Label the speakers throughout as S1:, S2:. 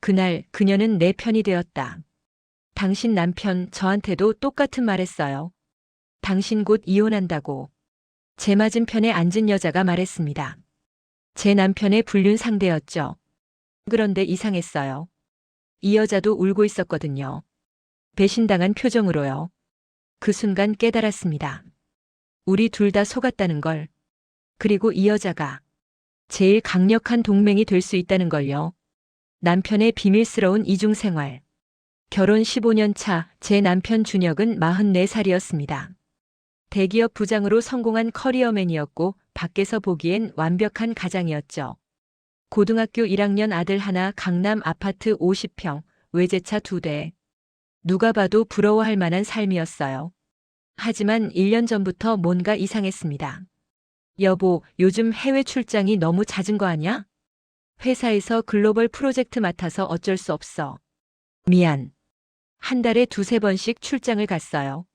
S1: 그날 그녀는 내 편이 되었다. 당신 남편 저한테도 똑같은 말 했어요. 당신 곧 이혼한다고. 제 맞은편에 앉은 여자가 말했습니다. 제 남편의 불륜 상대였죠. 그런데 이상했어요. 이 여자도 울고 있었거든요. 배신당한 표정으로요. 그 순간 깨달았습니다. 우리 둘 다 속았다는 걸. 그리고 이 여자가 제일 강력한 동맹이 될 수 있다는 걸요. 남편의 비밀스러운 이중생활. 결혼 15년 차 제 남편 준혁은 44살이었습니다. 대기업 부장으로 성공한 커리어맨이었고 밖에서 보기엔 완벽한 가장이었죠. 고등학교 1학년 아들 하나, 강남 아파트 50평, 외제차 2대. 누가 봐도 부러워할 만한 삶이었어요. 하지만 1년 전부터 뭔가 이상했습니다. 여보, 요즘 해외 출장이 너무 잦은 거 아니야? 회사에서 글로벌 프로젝트 맡아서 어쩔 수 없어. 미안. 한 달에 2~3번씩 출장을 갔어요.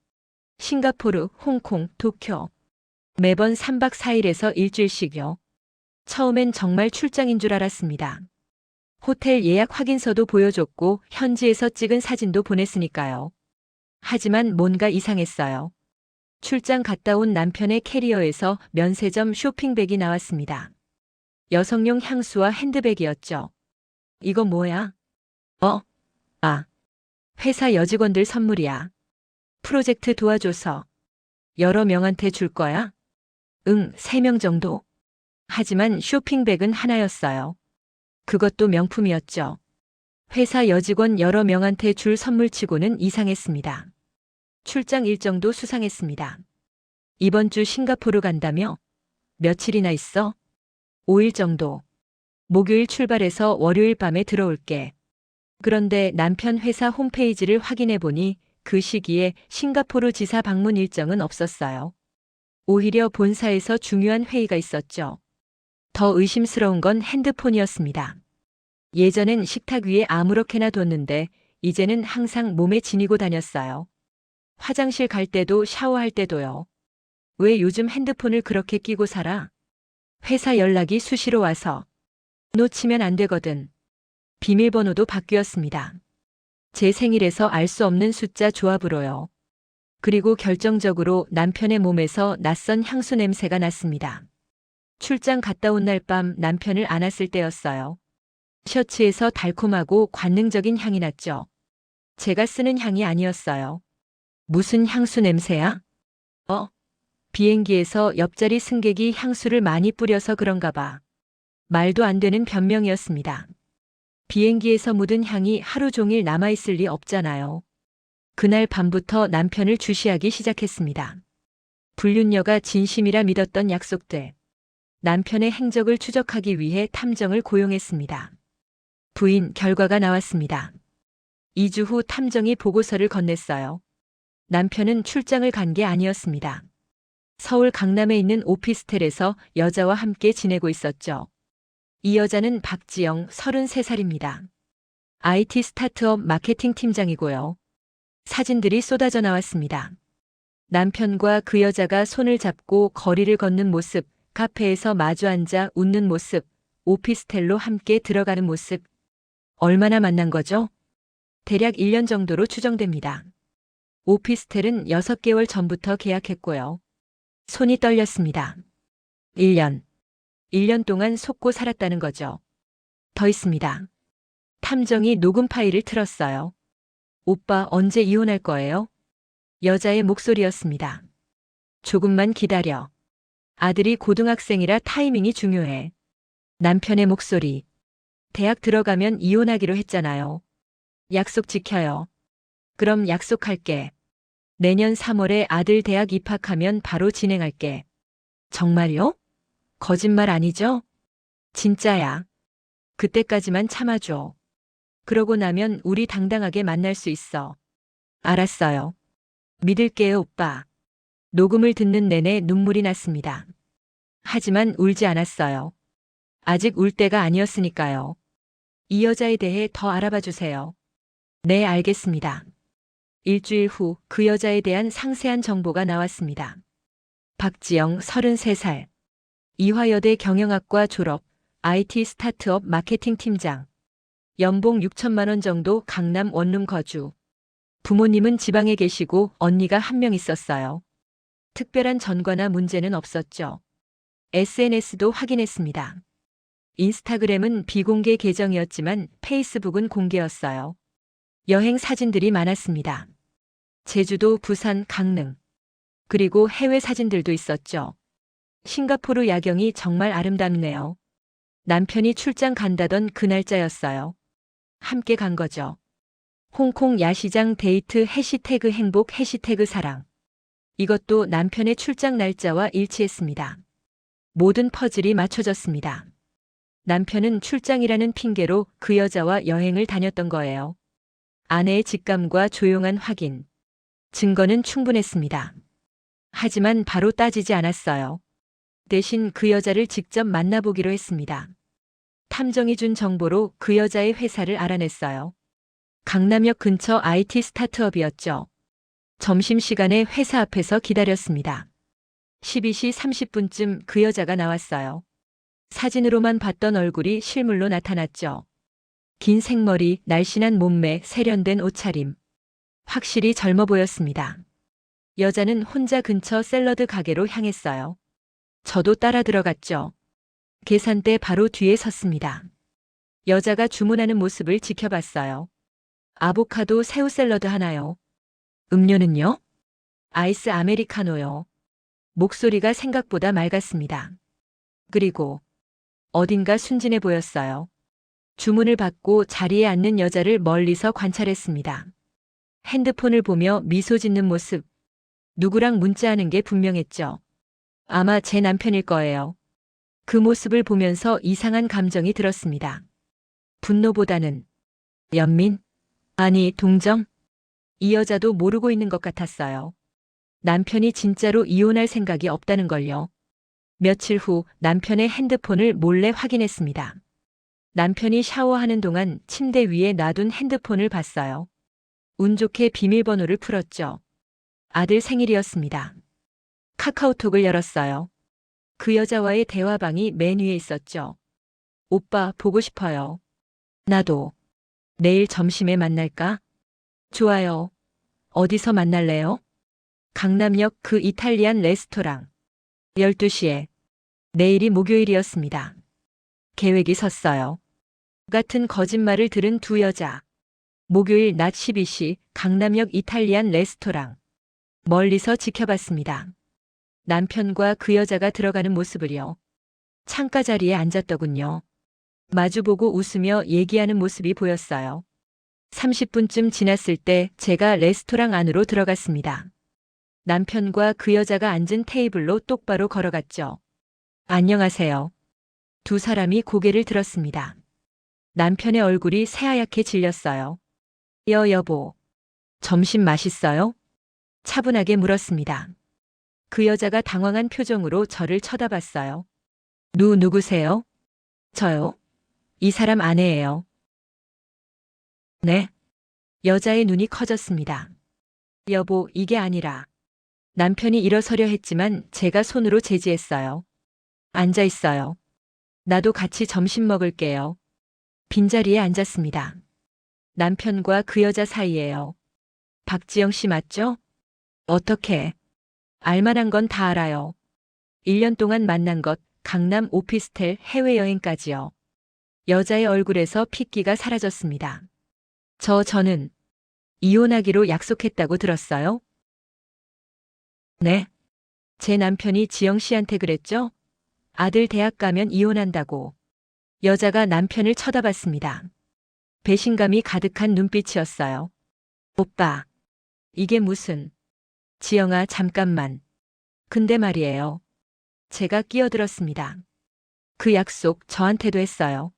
S1: 싱가포르, 홍콩, 도쿄. 매번 3박 4일에서 일주일씩요. 처음엔 정말 출장인 줄 알았습니다. 호텔 예약 확인서도 보여줬고 현지에서 찍은 사진도 보냈으니까요. 하지만 뭔가 이상했어요. 출장 갔다 온 남편의 캐리어에서 면세점 쇼핑백이 나왔습니다. 여성용 향수와 핸드백이었죠. 이거 뭐야? 아, 회사 여직원들 선물이야. 프로젝트 도와줘서. 여러 명한테 줄 거야? 응, 3명 정도. 하지만 쇼핑백은 하나였어요. 그것도 명품이었죠. 회사 여직원 여러 명한테 줄 선물치고는 이상했습니다. 출장 일정도 수상했습니다. 이번 주 싱가포르 간다며? 며칠이나 있어? 5일 정도. 목요일 출발해서 월요일 밤에 들어올게. 그런데 남편 회사 홈페이지를 확인해 보니 그 시기에 싱가포르 지사 방문 일정은 없었어요. 오히려 본사에서 중요한 회의가 있었죠. 더 의심스러운 건 핸드폰이었습니다. 예전엔 식탁 위에 아무렇게나 뒀는데 이제는 항상 몸에 지니고 다녔어요. 화장실 갈 때도 샤워할 때도요. 왜 요즘 핸드폰을 그렇게 끼고 살아? 회사 연락이 수시로 와서. 놓치면 안 되거든. 비밀번호도 바뀌었습니다. 제 생일에서 알 수 없는 숫자 조합으로요. 그리고 결정적으로 남편의 몸에서 낯선 향수 냄새가 났습니다. 출장 갔다 온 날 밤 남편을 안았을 때였어요. 셔츠에서 달콤하고 관능적인 향이 났죠. 제가 쓰는 향이 아니었어요. 무슨 향수 냄새야? 비행기에서 옆자리 승객이 향수를 많이 뿌려서 그런가 봐. 말도 안 되는 변명이었습니다. 비행기에서 묻은 향이 하루 종일 남아있을 리 없잖아요. 그날 밤부터 남편을 주시하기 시작했습니다. 불륜녀가 진심이라 믿었던 약속들. 남편의 행적을 추적하기 위해 탐정을 고용했습니다. 부인 결과가 나왔습니다. 2주 후 탐정이 보고서를 건넸어요. 남편은 출장을 간 게 아니었습니다. 서울 강남에 있는 오피스텔에서 여자와 함께 지내고 있었죠. 이 여자는 박지영 33살입니다. IT 스타트업 마케팅 팀장이고요. 사진들이 쏟아져 나왔습니다. 남편과 그 여자가 손을 잡고 거리를 걷는 모습, 카페에서 마주 앉아 웃는 모습, 오피스텔로 함께 들어가는 모습. 얼마나 만난 거죠? 대략 1년 정도로 추정됩니다. 오피스텔은 6개월 전부터 계약했고요. 손이 떨렸습니다. 1년. 1년 동안 속고 살았다는 거죠. 더 있습니다. 탐정이 녹음 파일을 틀었어요. 오빠 언제 이혼할 거예요? 여자의 목소리였습니다. 조금만 기다려. 아들이 고등학생이라 타이밍이 중요해. 남편의 목소리. 대학 들어가면 이혼하기로 했잖아요. 약속 지켜요. 그럼 약속할게. 내년 3월에 아들 대학 입학하면 바로 진행할게. 정말요? 거짓말 아니죠? 진짜야. 그때까지만 참아줘. 그러고 나면 우리 당당하게 만날 수 있어. 알았어요. 믿을게요, 오빠. 녹음을 듣는 내내 눈물이 났습니다. 하지만 울지 않았어요. 아직 울 때가 아니었으니까요. 이 여자에 대해 더 알아봐 주세요. 네, 알겠습니다. 일주일 후 그 여자에 대한 상세한 정보가 나왔습니다. 박지영 33살. 이화여대 경영학과 졸업, IT 스타트업 마케팅 팀장. 연봉 6천만 원 정도, 강남 원룸 거주. 부모님은 지방에 계시고 언니가 한 명 있었어요. 특별한 전과나 문제는 없었죠. SNS도 확인했습니다. 인스타그램은 비공개 계정이었지만 페이스북은 공개였어요. 여행 사진들이 많았습니다. 제주도, 부산, 강릉. 그리고 해외 사진들도 있었죠. 싱가포르 야경이 정말 아름답네요. 남편이 출장 간다던 그 날짜였어요. 함께 간 거죠. 홍콩 야시장 데이트 해시태그 행복 해시태그 사랑. 이것도 남편의 출장 날짜와 일치했습니다. 모든 퍼즐이 맞춰졌습니다. 남편은 출장이라는 핑계로 그 여자와 여행을 다녔던 거예요. 아내의 직감과 조용한 확인. 증거는 충분했습니다. 하지만 바로 따지지 않았어요. 대신 그 여자를 직접 만나보기로 했습니다. 탐정이 준 정보로 그 여자의 회사를 알아냈어요. 강남역 근처 IT 스타트업이었죠. 점심시간에 회사 앞에서 기다렸습니다. 12시 30분쯤 그 여자가 나왔어요. 사진으로만 봤던 얼굴이 실물로 나타났죠. 긴 생머리, 날씬한 몸매, 세련된 옷차림. 확실히 젊어 보였습니다. 여자는 혼자 근처 샐러드 가게로 향했어요. 저도 따라 들어갔죠. 계산대 바로 뒤에 섰습니다. 여자가 주문하는 모습을 지켜봤어요. 아보카도 새우 샐러드 하나요. 음료는요? 아이스 아메리카노요. 목소리가 생각보다 맑았습니다. 그리고 어딘가 순진해 보였어요. 주문을 받고 자리에 앉는 여자를 멀리서 관찰했습니다. 핸드폰을 보며 미소 짓는 모습. 누구랑 문자하는 게 분명했죠. 아마 제 남편일 거예요. 그 모습을 보면서 이상한 감정이 들었습니다. 분노보다는 연민? 아니, 동정? 이 여자도 모르고 있는 것 같았어요. 남편이 진짜로 이혼할 생각이 없다는 걸요. 며칠 후 남편의 핸드폰을 몰래 확인했습니다. 남편이 샤워하는 동안 침대 위에 놔둔 핸드폰을 봤어요. 운 좋게 비밀번호를 풀었죠. 아들 생일이었습니다. 카카오톡을 열었어요. 그 여자와의 대화방이 맨 위에 있었죠. 오빠, 보고 싶어요. 나도. 내일 점심에 만날까? 좋아요. 어디서 만날래요? 강남역 그 이탈리안 레스토랑. 12시에. 내일이 목요일이었습니다. 계획이 섰어요. 같은 거짓말을 들은 두 여자. 목요일 낮 12시 강남역 이탈리안 레스토랑. 멀리서 지켜봤습니다. 남편과 그 여자가 들어가는 모습을요. 창가 자리에 앉았더군요. 마주보고 웃으며 얘기하는 모습이 보였어요. 30분쯤 지났을 때 제가 레스토랑 안으로 들어갔습니다. 남편과 그 여자가 앉은 테이블로 똑바로 걸어갔죠. 안녕하세요. 두 사람이 고개를 들었습니다. 남편의 얼굴이 새하얗게 질렸어요. 여보. 점심 맛있어요? 차분하게 물었습니다. 그 여자가 당황한 표정으로 저를 쳐다봤어요. 누구세요? 저요? 이 사람 아내예요. 네? 여자의 눈이 커졌습니다. 여보, 이게 아니라. 남편이 일어서려 했지만 제가 손으로 제지했어요. 앉아 있어요. 나도 같이 점심 먹을게요. 빈자리에 앉았습니다. 남편과 그 여자 사이예요. 박지영 씨 맞죠? 어떻게? 알만한 건 다 알아요. 1년 동안 만난 것, 강남 오피스텔 해외여행까지요. 여자의 얼굴에서 핏기가 사라졌습니다. 저는 이혼하기로 약속했다고 들었어요? 네. 제 남편이 지영 씨한테 그랬죠? 아들 대학 가면 이혼한다고. 여자가 남편을 쳐다봤습니다. 배신감이 가득한 눈빛이었어요. 오빠. 이게 무슨. 지영아, 잠깐만. 근데 말이에요. 제가 끼어들었습니다. 그 약속 저한테도 했어요.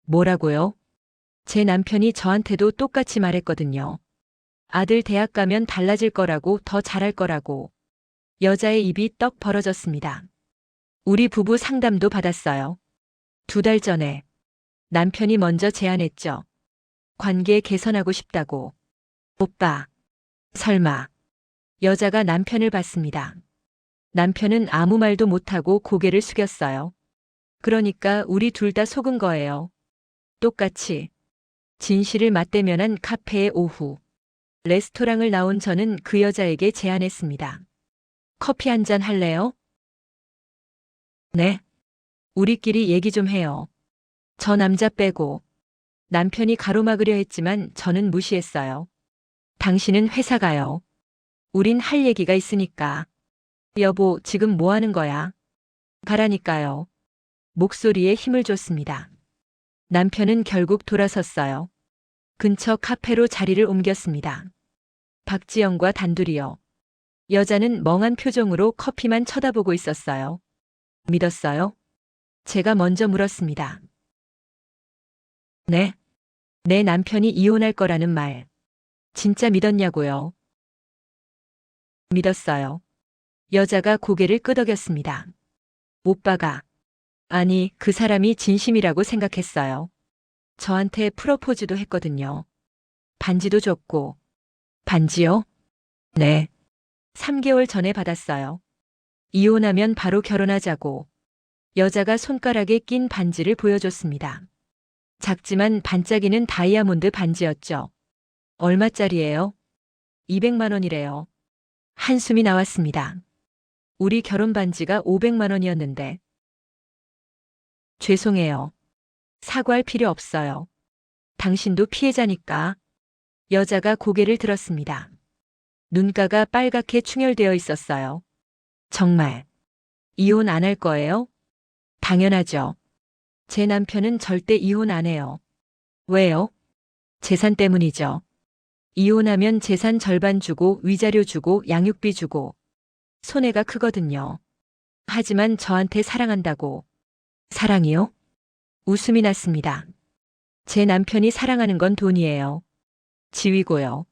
S1: 뭐라고요? 제 남편이 저한테도 똑같이 말했거든요. 아들 대학 가면 달라질 거라고, 더 잘할 거라고. 여자의 입이 떡 벌어졌습니다. 우리 부부 상담도 받았어요. 2달 전에 남편이 먼저 제안했죠. 관계 개선하고 싶다고. 오빠. 설마. 여자가 남편을 봤습니다. 남편은 아무 말도 못하고 고개를 숙였어요. 그러니까 우리 둘 다 속은 거예요. 똑같이 진실을 맞대면한 카페의 오후. 레스토랑을 나온 저는 그 여자에게 제안했습니다. 커피 한 잔 할래요? 네. 우리끼리 얘기 좀 해요. 저 남자 빼고. 남편이 가로막으려 했지만 저는 무시했어요. 당신은 회사 가요. 우린 할 얘기가 있으니까. 여보, 지금 뭐 하는 거야? 가라니까요. 목소리에 힘을 줬습니다. 남편은 결국 돌아섰어요. 근처 카페로 자리를 옮겼습니다. 박지영과 단둘이요. 여자는 멍한 표정으로 커피만 쳐다보고 있었어요. 믿었어요? 제가 먼저 물었습니다. 네. 내 남편이 이혼할 거라는 말. 진짜 믿었냐고요? 믿었어요. 여자가 고개를 끄덕였습니다. 오빠가, 아니, 그 사람이 진심이라고 생각했어요. 저한테 프로포즈도 했거든요. 반지도 줬고. 반지요? 네. 3개월 전에 받았어요. 이혼하면 바로 결혼하자고. 여자가 손가락에 낀 반지를 보여줬습니다. 작지만 반짝이는 다이아몬드 반지였죠. 얼마짜리예요? 200만 원이래요. 한숨이 나왔습니다. 우리 결혼 반지가 500만 원이었는데. 죄송해요. 사과할 필요 없어요. 당신도 피해자니까. 여자가 고개를 들었습니다. 눈가가 빨갛게 충혈되어 있었어요. 정말. 이혼 안 할 거예요? 당연하죠. 제 남편은 절대 이혼 안 해요. 왜요? 재산 때문이죠. 이혼하면 재산 절반 주고 위자료 주고 양육비 주고 손해가 크거든요. 하지만 저한테 사랑한다고. 사랑이요? 웃음이 났습니다. 제 남편이 사랑하는 건 돈이에요. 지위고요.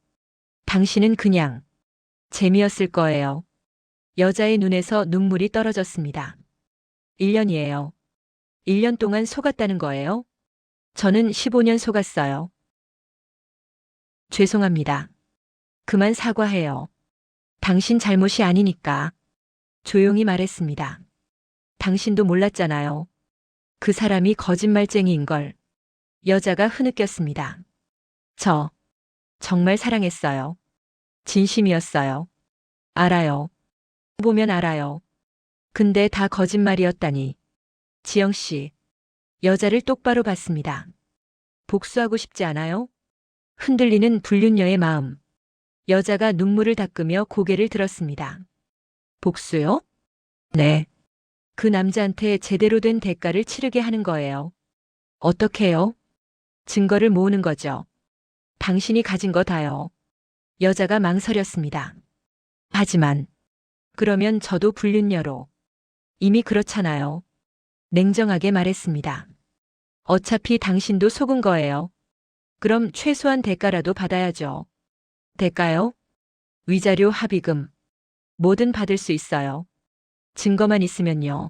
S1: 당신은 그냥 재미였을 거예요. 여자의 눈에서 눈물이 떨어졌습니다. 1년이에요. 1년 동안 속았다는 거예요? 저는 15년 속았어요. 죄송합니다. 그만 사과해요. 당신 잘못이 아니니까. 조용히 말했습니다. 당신도 몰랐잖아요. 그 사람이 거짓말쟁이인 걸. 여자가 흐느꼈습니다. 저 정말 사랑했어요. 진심이었어요. 알아요. 보면 알아요. 근데 다 거짓말이었다니. 지영 씨. 여자를 똑바로 봤습니다. 복수하고 싶지 않아요? 흔들리는 불륜녀의 마음. 여자가 눈물을 닦으며 고개를 들었습니다. 복수요? 네. 그 남자한테 제대로 된 대가를 치르게 하는 거예요. 어떻게요? 증거를 모으는 거죠. 당신이 가진 거 다요. 여자가 망설였습니다. 하지만 그러면 저도 불륜녀로. 이미 그렇잖아요. 냉정하게 말했습니다. 어차피 당신도 속은 거예요. 그럼 최소한 대가라도 받아야죠. 대가요? 위자료, 합의금. 뭐든 받을 수 있어요. 증거만 있으면요.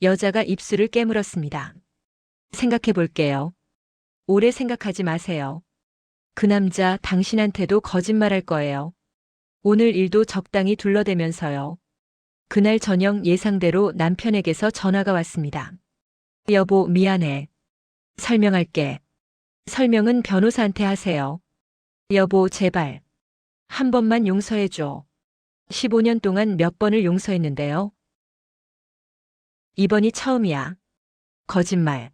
S1: 여자가 입술을 깨물었습니다. 생각해 볼게요. 오래 생각하지 마세요. 그 남자 당신한테도 거짓말할 거예요. 오늘 일도 적당히 둘러대면서요. 그날 저녁 예상대로 남편에게서 전화가 왔습니다. 여보, 미안해. 설명할게. 설명은 변호사한테 하세요. 여보, 제발. 한 번만 용서해줘. 15년 동안 몇 번을 용서했는데요. 이번이 처음이야. 거짓말.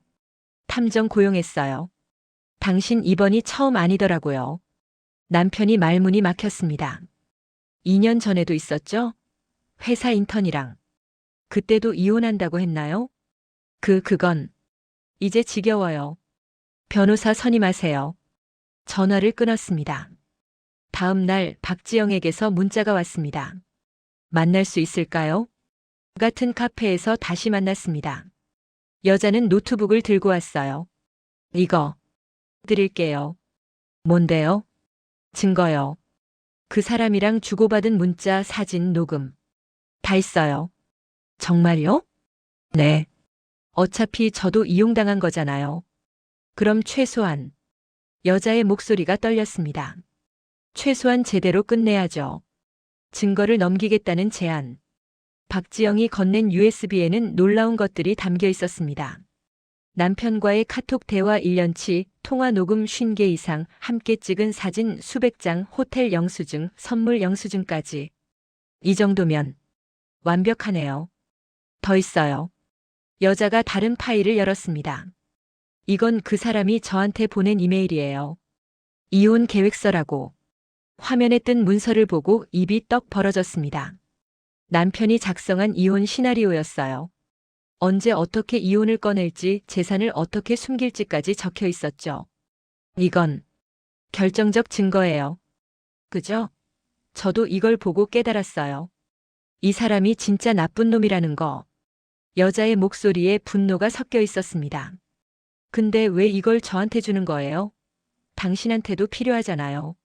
S1: 탐정 고용했어요. 당신 이번이 처음 아니더라고요. 남편이 말문이 막혔습니다. 2년 전에도 있었죠? 회사 인턴이랑. 그때도 이혼한다고 했나요? 그건. 이제 지겨워요. 변호사 선임하세요. 전화를 끊었습니다. 다음 날 박지영에게서 문자가 왔습니다. 만날 수 있을까요? 같은 카페에서 다시 만났습니다. 여자는 노트북을 들고 왔어요. 이거 드릴게요. 뭔데요? 증거요. 그 사람이랑 주고받은 문자, 사진, 녹음. 다 있어요. 정말요? 네. 어차피 저도 이용당한 거잖아요. 그럼 최소한. 여자의 목소리가 떨렸습니다. 최소한 제대로 끝내야죠. 증거를 넘기겠다는 제안. 박지영이 건넨 USB에는 놀라운 것들이 담겨 있었습니다. 남편과의 카톡 대화 1년치, 통화 녹음 50개 이상, 함께 찍은 사진 수백 장, 호텔 영수증, 선물 영수증까지. 이 정도면 완벽하네요. 더 있어요. 여자가 다른 파일을 열었습니다. 이건 그 사람이 저한테 보낸 이메일이에요. 이혼 계획서라고. 화면에 뜬 문서를 보고 입이 떡 벌어졌습니다. 남편이 작성한 이혼 시나리오였어요. 언제 어떻게 이혼을 꺼낼지, 재산을 어떻게 숨길지까지 적혀 있었죠. 이건 결정적 증거예요. 그죠? 저도 이걸 보고 깨달았어요. 이 사람이 진짜 나쁜 놈이라는 거. 여자의 목소리에 분노가 섞여 있었습니다. 근데 왜 이걸 저한테 주는 거예요? 당신한테도 필요하잖아요.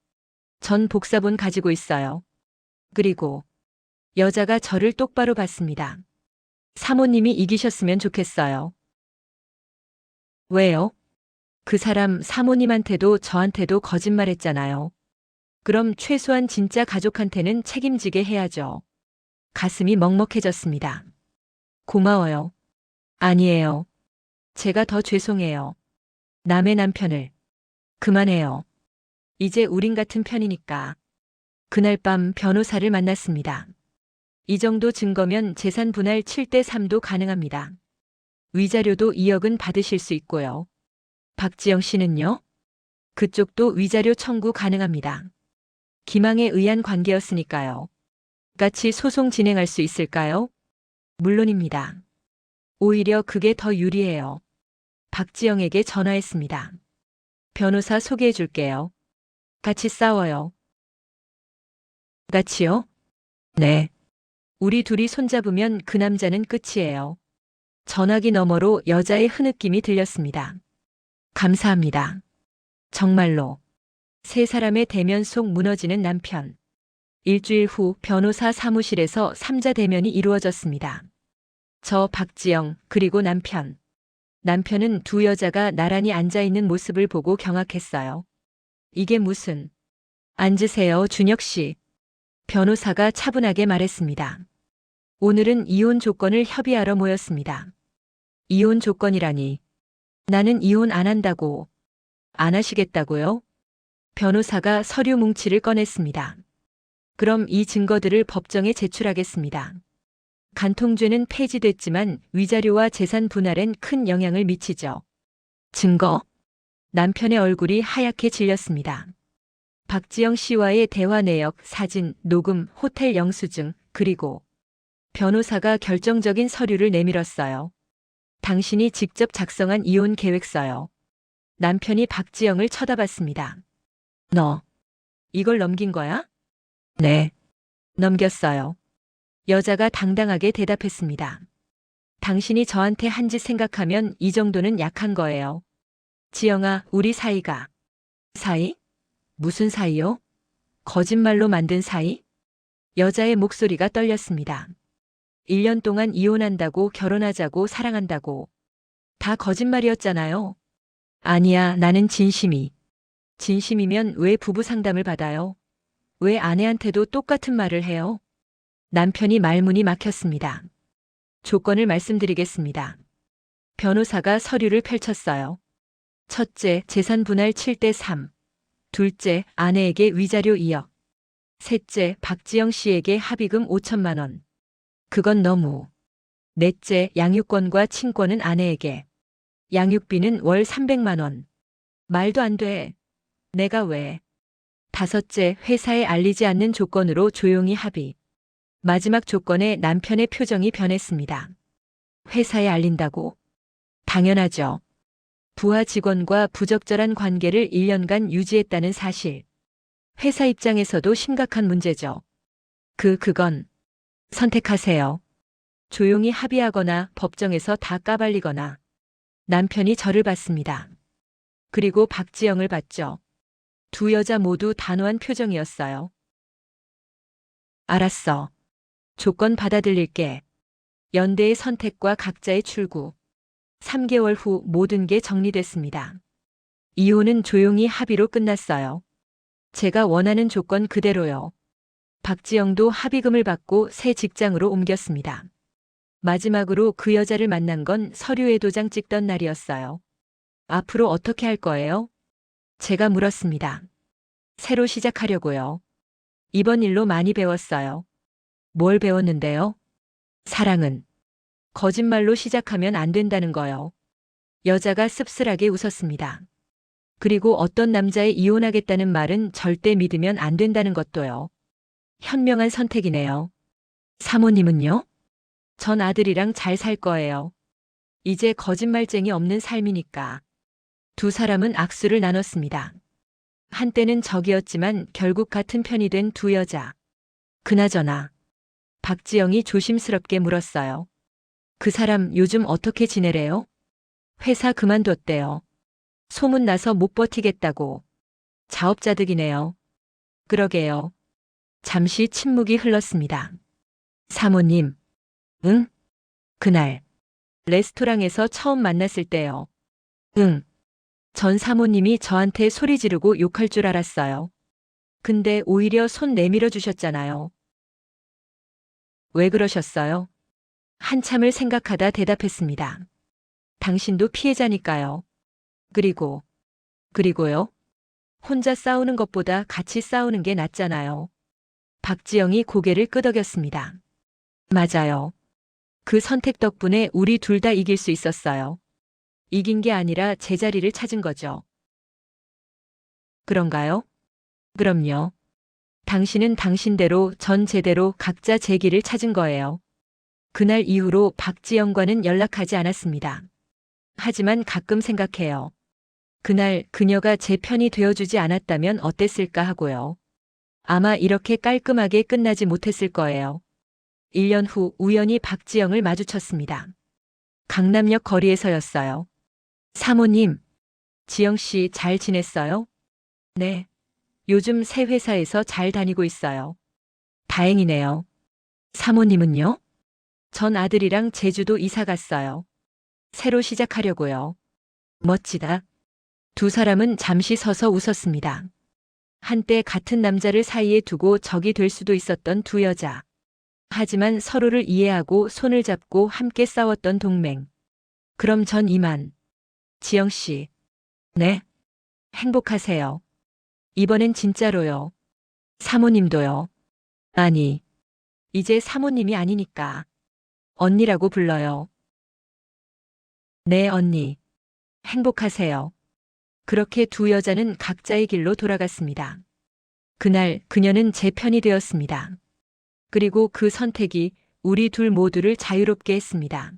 S1: 전 복사본 가지고 있어요. 그리고 여자가 저를 똑바로 봤습니다. 사모님이 이기셨으면 좋겠어요. 왜요? 그 사람 사모님한테도 저한테도 거짓말했잖아요. 그럼 최소한 진짜 가족한테는 책임지게 해야죠. 가슴이 먹먹해졌습니다. 고마워요. 아니에요. 제가 더 죄송해요. 남의 남편을. 그만해요. 이제 우린 같은 편이니까. 그날 밤 변호사를 만났습니다. 이 정도 증거면 재산 분할 7대 3도 가능합니다. 위자료도 2억은 받으실 수 있고요. 박지영 씨는요? 그쪽도 위자료 청구 가능합니다. 기망에 의한 관계였으니까요. 같이 소송 진행할 수 있을까요? 물론입니다. 오히려 그게 더 유리해요. 박지영에게 전화했습니다. 변호사 소개해 줄게요. 같이 싸워요. 같이요? 네. 우리 둘이 손잡으면 그 남자는 끝이에요. 전화기 너머로 여자의 흐느낌이 들렸습니다. 감사합니다. 정말로. 세 사람의 대면 속 무너지는 남편. 일주일 후 변호사 사무실에서 3자 대면이 이루어졌습니다. 저 박지영, 그리고 남편. 남편은 두 여자가 나란히 앉아있는 모습을 보고 경악했어요. 이게 무슨... 앉으세요, 준혁 씨. 변호사가 차분하게 말했습니다. 오늘은 이혼 조건을 협의하러 모였습니다. 이혼 조건이라니. 나는 이혼 안 한다고. 안 하시겠다고요? 변호사가 서류 뭉치를 꺼냈습니다. 그럼 이 증거들을 법정에 제출하겠습니다. 간통죄는 폐지됐지만 위자료와 재산 분할엔 큰 영향을 미치죠. 증거? 남편의 얼굴이 하얗게 질렸습니다. 박지영 씨와의 대화 내역, 사진, 녹음, 호텔 영수증, 그리고 변호사가 결정적인 서류를 내밀었어요. 당신이 직접 작성한 이혼 계획서요. 남편이 박지영을 쳐다봤습니다. 너, 이걸 넘긴 거야? 네. 넘겼어요. 여자가 당당하게 대답했습니다. 당신이 저한테 한 짓 생각하면 이 정도는 약한 거예요. 지영아, 우리 사이가. 사이? 무슨 사이요? 거짓말로 만든 사이? 여자의 목소리가 떨렸습니다. 1년 동안 이혼한다고, 결혼하자고, 사랑한다고. 다 거짓말이었잖아요. 아니야, 나는 진심이. 진심이면 왜 부부 상담을 받아요? 왜 아내한테도 똑같은 말을 해요? 남편이 말문이 막혔습니다. 조건을 말씀드리겠습니다. 변호사가 서류를 펼쳤어요. 첫째, 재산 분할 7대 3. 둘째, 아내에게 위자료 2억. 셋째, 박지영 씨에게 합의금 5천만 원. 그건 너무. 넷째, 양육권과 친권은 아내에게. 양육비는 월 300만 원. 말도 안 돼. 내가 왜. 다섯째, 회사에 알리지 않는 조건으로 조용히 합의. 마지막 조건에 남편의 표정이 변했습니다. 회사에 알린다고? 당연하죠. 부하 직원과 부적절한 관계를 1년간 유지했다는 사실. 회사 입장에서도 심각한 문제죠. 그건 선택하세요. 조용히 합의하거나 법정에서 다 까발리거나. 남편이 저를 봤습니다. 그리고 박지영을 봤죠. 두 여자 모두 단호한 표정이었어요. 알았어. 조건 받아들일게. 연대의 선택과 각자의 출구. 3개월 후 모든 게 정리됐습니다. 이혼은 조용히 합의로 끝났어요. 제가 원하는 조건 그대로요. 박지영도 합의금을 받고 새 직장으로 옮겼습니다. 마지막으로 그 여자를 만난 건 서류에 도장 찍던 날이었어요. 앞으로 어떻게 할 거예요? 제가 물었습니다. 새로 시작하려고요. 이번 일로 많이 배웠어요. 뭘 배웠는데요? 사랑은 거짓말로 시작하면 안 된다는 거요. 여자가 씁쓸하게 웃었습니다. 그리고 어떤 남자에 이혼하겠다는 말은 절대 믿으면 안 된다는 것도요. 현명한 선택이네요. 사모님은요? 전 아들이랑 잘 살 거예요. 이제 거짓말쟁이 없는 삶이니까. 두 사람은 악수를 나눴습니다. 한때는 적이었지만 결국 같은 편이 된 두 여자. 그나저나 박지영이 조심스럽게 물었어요. 그 사람 요즘 어떻게 지내래요? 회사 그만뒀대요. 소문 나서 못 버티겠다고. 자업자득이네요. 그러게요. 잠시 침묵이 흘렀습니다. 사모님, 응? 그날 레스토랑에서 처음 만났을 때요. 응. 전 사모님이 저한테 소리 지르고 욕할 줄 알았어요. 근데 오히려 손 내밀어 주셨잖아요. 왜 그러셨어요? 한참을 생각하다 대답했습니다. 당신도 피해자니까요. 그리고요? 혼자 싸우는 것보다 같이 싸우는 게 낫잖아요. 박지영이 고개를 끄덕였습니다. 맞아요. 그 선택 덕분에 우리 둘 다 이길 수 있었어요. 이긴 게 아니라 제자리를 찾은 거죠. 그런가요? 그럼요. 당신은 당신대로 전 제대로 각자 제 길을 찾은 거예요. 그날 이후로 박지영과는 연락하지 않았습니다. 하지만 가끔 생각해요. 그날 그녀가 제 편이 되어주지 않았다면 어땠을까 하고요. 아마 이렇게 깔끔하게 끝나지 못했을 거예요. 1년 후 우연히 박지영을 마주쳤습니다. 강남역 거리에서였어요. 사모님, 지영 씨 잘 지냈어요? 네. 요즘 새 회사에서 잘 다니고 있어요. 다행이네요. 사모님은요? 전 아들이랑 제주도 이사 갔어요. 새로 시작하려고요. 멋지다. 두 사람은 잠시 서서 웃었습니다. 한때 같은 남자를 사이에 두고 적이 될 수도 있었던 두 여자. 하지만 서로를 이해하고 손을 잡고 함께 싸웠던 동맹. 그럼 전 이만. 지영 씨. 네. 행복하세요. 이번엔 진짜로요. 사모님도요. 아니, 이제 사모님이 아니니까. 언니라고 불러요. 네, 언니. 행복하세요. 그렇게 두 여자는 각자의 길로 돌아갔습니다. 그날 그녀는 제 편이 되었습니다. 그리고 그 선택이 우리 둘 모두를 자유롭게 했습니다.